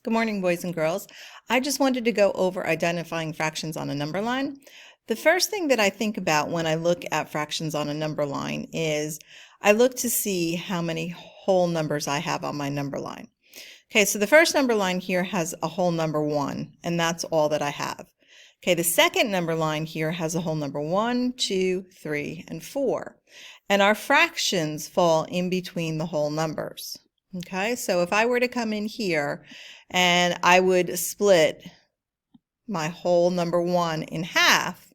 Good morning, boys and girls. I just wanted to go over identifying fractions on a number line. The first thing that I think about when I look at fractions on a number line is I look to see how many whole numbers I have on my number line. Okay, so the first number line here has a whole number 1, and that's all that I have. Okay, the second number line here has a whole number 1, 2, 3, and 4. And our fractions fall in between the whole numbers. Okay, so if I were to come in here and I would split my whole number 1 in half,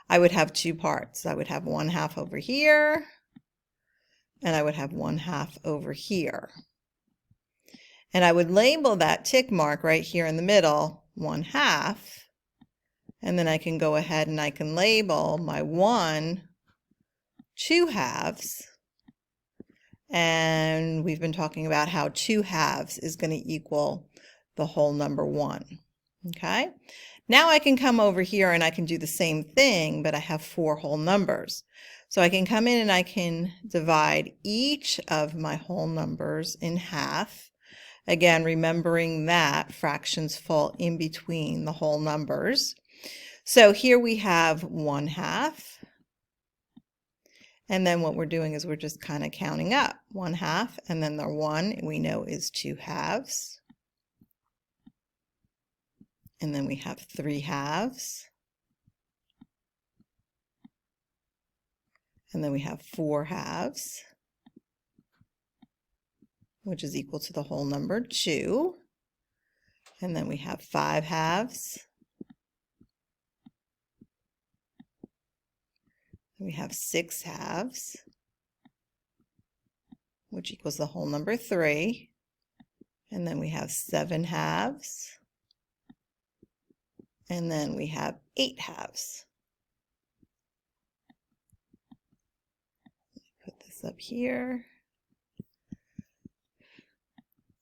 I would have two parts. I would have 1/2 over here, and I would have 1/2 over here. And I would label that tick mark right here in the middle 1/2, and then I can go ahead and I can label my 1 2/2. And we've been talking about how 2/2 is going to equal the whole number 1. Okay, now I can come over here and I can do the same thing, but I have 4 whole numbers. So I can come in and I can divide each of my whole numbers in half. Again, remembering that fractions fall in between the whole numbers. So here we have 1/2. And then what we're doing is we're just kind of counting up 1/2, and then the 1 we know is 2/2. And then we have 3/2. And then we have 4/2, which is equal to the whole number 2. And then we have 5/2. We have 6/2, which equals the whole number 3. And then we have 7/2. And then we have 8/2. Put this up here.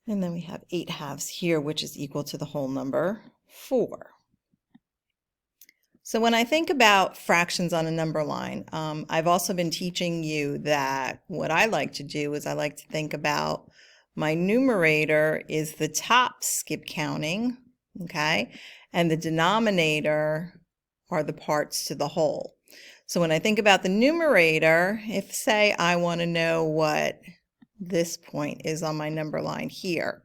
And then we have 8/2 here, which is equal to the whole number 4. So when I think about fractions on a number line, I've also been teaching you that what I like to do is I like to think about my numerator is the top skip counting, okay? And the denominator are the parts to the whole. So when I think about the numerator, if say I want to know what this point is on my number line here,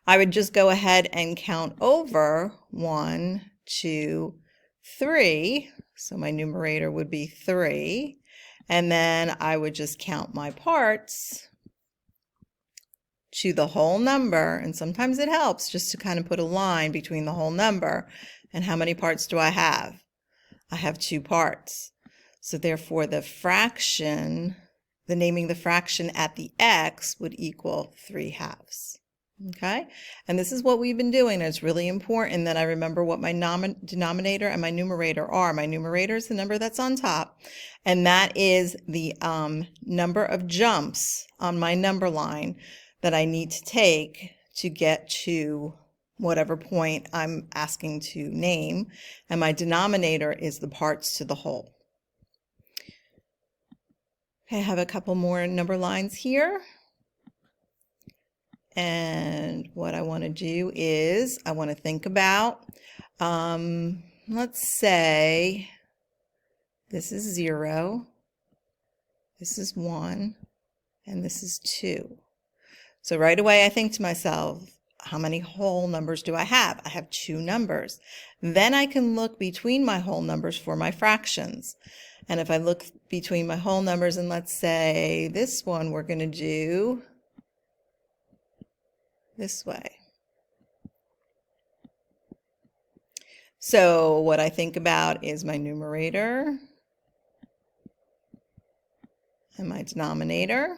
I would just go ahead and count over 1, 2, 3, so my numerator would be 3, and then I would just count my parts to the whole number, and sometimes it helps just to kind of put a line between the whole number and how many parts do I have? I have 2 parts. So therefore the fraction, the naming the fraction at the x would equal 3/2. Okay, and this is what we've been doing. It's really important that I remember what my denominator and my numerator are. My numerator is the number that's on top, and that is the number of jumps on my number line that I need to take to get to whatever point I'm asking to name, and my denominator is the parts to the whole. Okay, I have a couple more number lines here. And what I want to do is I want to think about, let's say this is 0, this is 1, and this is 2. So right away I think to myself, how many whole numbers do I have? I have 2 numbers. Then I can look between my whole numbers for my fractions. And if I look between my whole numbers, and let's say this one we're going to do this way. So what I think about is my numerator and my denominator,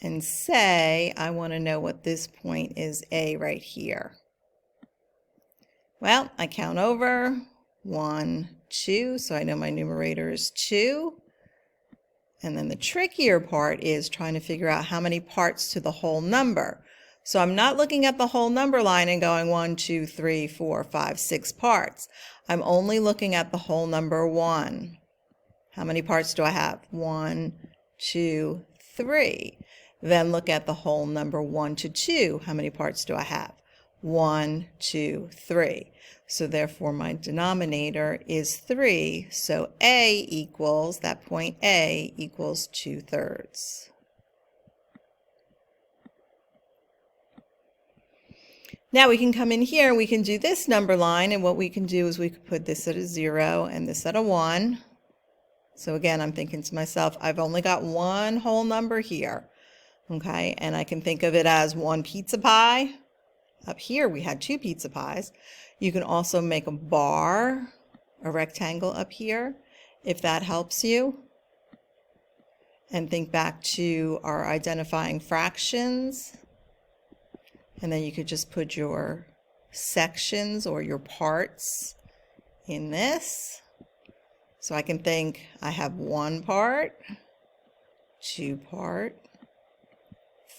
and say I want to know what this point is, A, right here. Well, I count over 1, 2, so I know my numerator is 2. And then the trickier part is trying to figure out how many parts to the whole number. So I'm not looking at the whole number line and going 1, 2, 3, 4, 5, 6 parts. I'm only looking at the whole number 1. How many parts do I have? 1, 2, 3. Then look at the whole number 1 to 2. How many parts do I have? 1, 2, 3. So therefore my denominator is 3. So A equals, that point A equals 2/3. Now we can come in here and we can do this number line, and what we can do is we could put this at a 0 and this at a 1. So again, I'm thinking to myself, I've only got one whole number here, okay? And I can think of it as one pizza pie. Up here we had 2 pizza pies. You can also make a bar, a rectangle up here, if that helps you. And think back to our identifying fractions. And then you could just put your sections or your parts in this. So I can think I have 1 part, 2 part,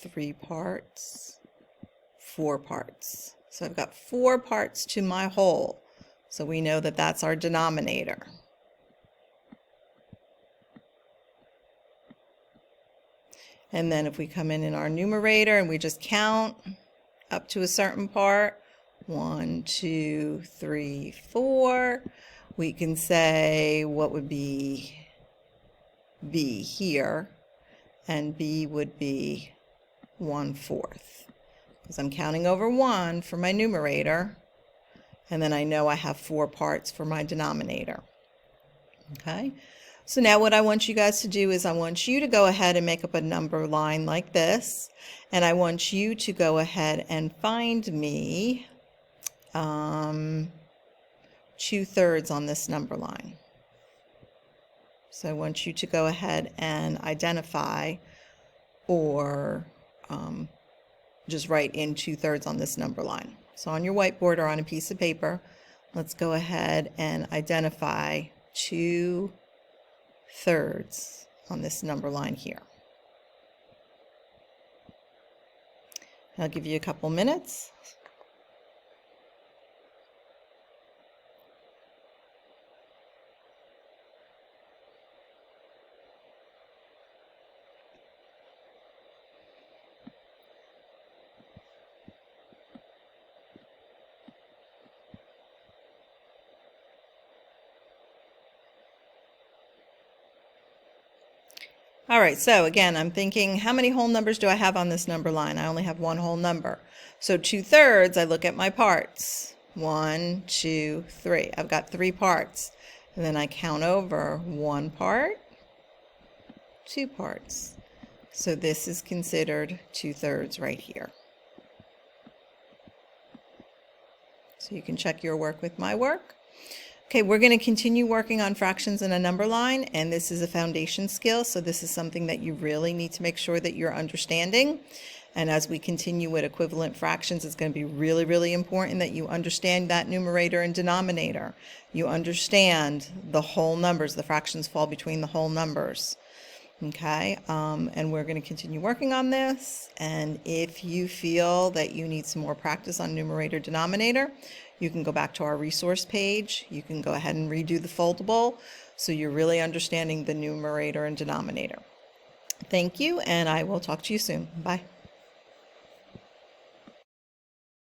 3 parts, 4 parts. So I've got 4 parts to my whole. So we know that that's our denominator. And then if we come in our numerator and we just count up to a certain part, 1, 2, 3, 4, we can say what would be B here, and B would be 1/4, because I'm counting over 1 for my numerator, and then I know I have 4 parts for my denominator. Okay, so now what I want you guys to do is I want you to go ahead and make up a number line like this, and I want you to go ahead and find me 2/3 on this number line. So I want you to go ahead and identify or just write in 2/3 on this number line. So on your whiteboard or on a piece of paper, let's go ahead and identify 2/3 on this number line here. I'll give you a couple minutes. All right, so again, I'm thinking, how many whole numbers do I have on this number line? I only have one whole number. So 2/3, I look at my parts. 1, 2, 3. I've got 3 parts. And then I count over 1 part, 2 parts. So this is considered 2/3 right here. So you can check your work with my work. Okay, we're going to continue working on fractions in a number line, and this is a foundation skill, so this is something that you really need to make sure that you're understanding. And as we continue with equivalent fractions, it's going to be really, really important that you understand that numerator and denominator. You understand the whole numbers. The fractions fall between the whole numbers. Okay, and we're going to continue working on this. And if you feel that you need some more practice on numerator denominator, you can go back to our resource page. You can go ahead and redo the foldable so you're really understanding the numerator and denominator. Thank you, and I will talk to you soon. Bye.